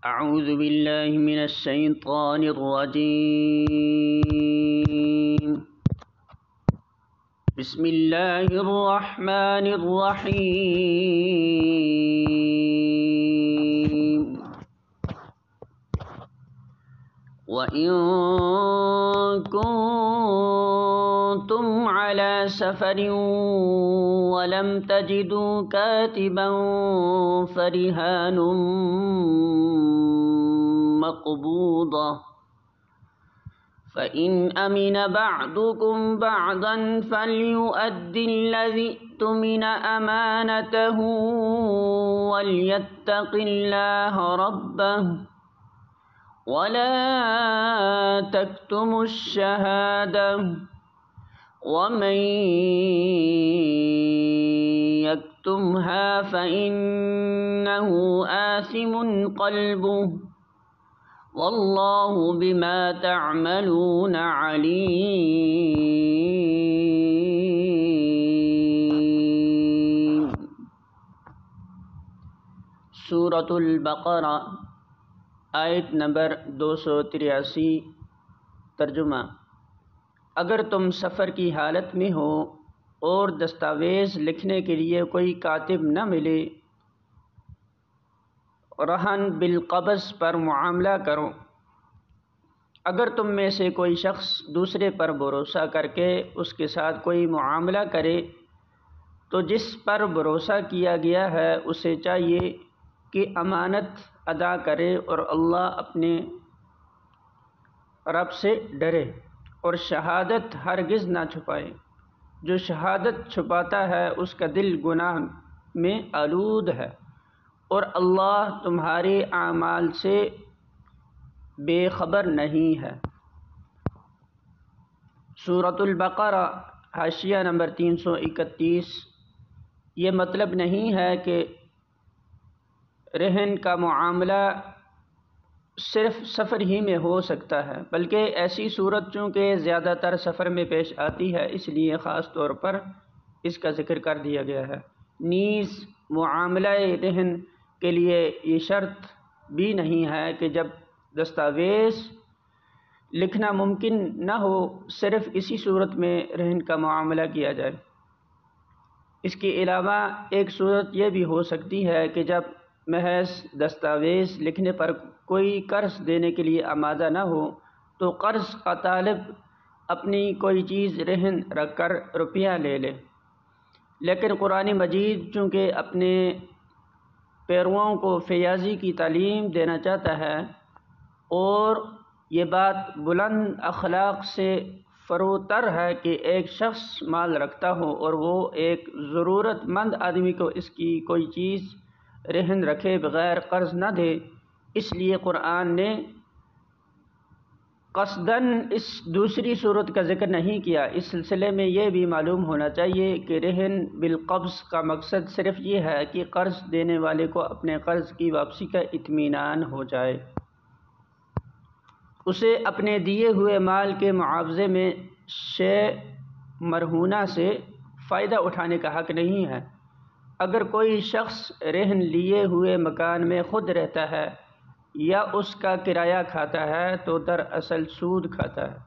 أعوذ بالله من الشيطان الرجيم. بسم الله الرحمن الرحيم. وإن كنتم على سفر ولم تجدوا كاتبا فرهان مقبوضة فإن أمن بعضكم بعضا فليؤد الذي اؤتمن أمانته وليتق الله ربه ولا تكتموا الشهادة ومن يكتمها فإنه آثم قلبه والله بما تعملون علیم. سورۃ البقرہ آیت نمبر 283. ترجمہ: اگر تم سفر کی حالت میں ہو اور دستاویز لکھنے کے لیے کوئی کاتب نہ ملے، رہن بالقبض پر معاملہ کرو. اگر تم میں سے کوئی شخص دوسرے پر بھروسہ کر کے اس کے ساتھ کوئی معاملہ کرے تو جس پر بھروسہ کیا گیا ہے اسے چاہیے کہ امانت ادا کرے اور اللہ اپنے رب سے ڈرے اور شہادت ہرگز نہ چھپائے. جو شہادت چھپاتا ہے اس کا دل گناہ میں آلود ہے اور اللہ تمہارے اعمال سے بے خبر نہیں ہے. سورۃ البقرہ حاشیہ نمبر 331. یہ مطلب نہیں ہے کہ رہن کا معاملہ صرف سفر ہی میں ہو سکتا ہے، بلکہ ایسی صورت چونکہ زیادہ تر سفر میں پیش آتی ہے اس لیے خاص طور پر اس کا ذکر کر دیا گیا ہے. نیز معاملہ رہن کے لیے یہ شرط بھی نہیں ہے کہ جب دستاویز لکھنا ممکن نہ ہو صرف اسی صورت میں رہن کا معاملہ کیا جائے. اس کے علاوہ ایک صورت یہ بھی ہو سکتی ہے کہ جب محض دستاویز لکھنے پر کوئی قرض دینے کے لیے آمادہ نہ ہو تو قرض کا طالب اپنی کوئی چیز رہن رکھ کر روپیہ لے لے. لیکن قرآن مجید چونکہ اپنے پیرووں کو فیاضی کی تعلیم دینا چاہتا ہے اور یہ بات بلند اخلاق سے فروتر ہے کہ ایک شخص مال رکھتا ہو اور وہ ایک ضرورت مند آدمی کو اس کی کوئی چیز رہن رکھے بغیر قرض نہ دے، اس لیے قرآن نے قصداً اس دوسری صورت کا ذکر نہیں کیا. اس سلسلے میں یہ بھی معلوم ہونا چاہیے کہ رہن بالقبض کا مقصد صرف یہ ہے کہ قرض دینے والے کو اپنے قرض کی واپسی کا اطمینان ہو جائے. اسے اپنے دیے ہوئے مال کے معاوضے میں شے مرہونہ سے فائدہ اٹھانے کا حق نہیں ہے. اگر کوئی شخص رہن لیے ہوئے مکان میں خود رہتا ہے یا اس کا کرایہ کھاتا ہے تو دراصل سود کھاتا ہے.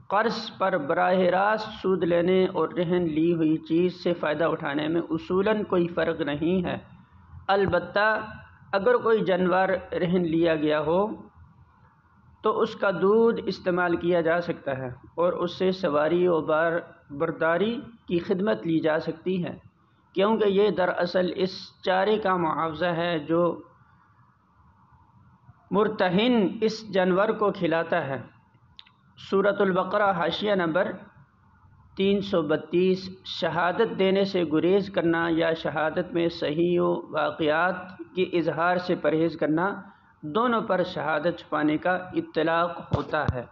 قرض پر براہ راست سود لینے اور رہن لی ہوئی چیز سے فائدہ اٹھانے میں اصولاً کوئی فرق نہیں ہے. البتہ اگر کوئی جانور رہن لیا گیا ہو تو اس کا دودھ استعمال کیا جا سکتا ہے اور اس سے سواری و برداری کی خدمت لی جا سکتی ہے، کیونکہ یہ دراصل اس چارے کا معاوضہ ہے جو مرتہن اس جانور کو کھلاتا ہے. سورۃ البقرہ حاشیہ نمبر 332. شہادت دینے سے گریز کرنا یا شہادت میں صحیح و واقعات کے اظہار سے پرہیز کرنا، دونوں پر شہادت چھپانے کا اطلاق ہوتا ہے.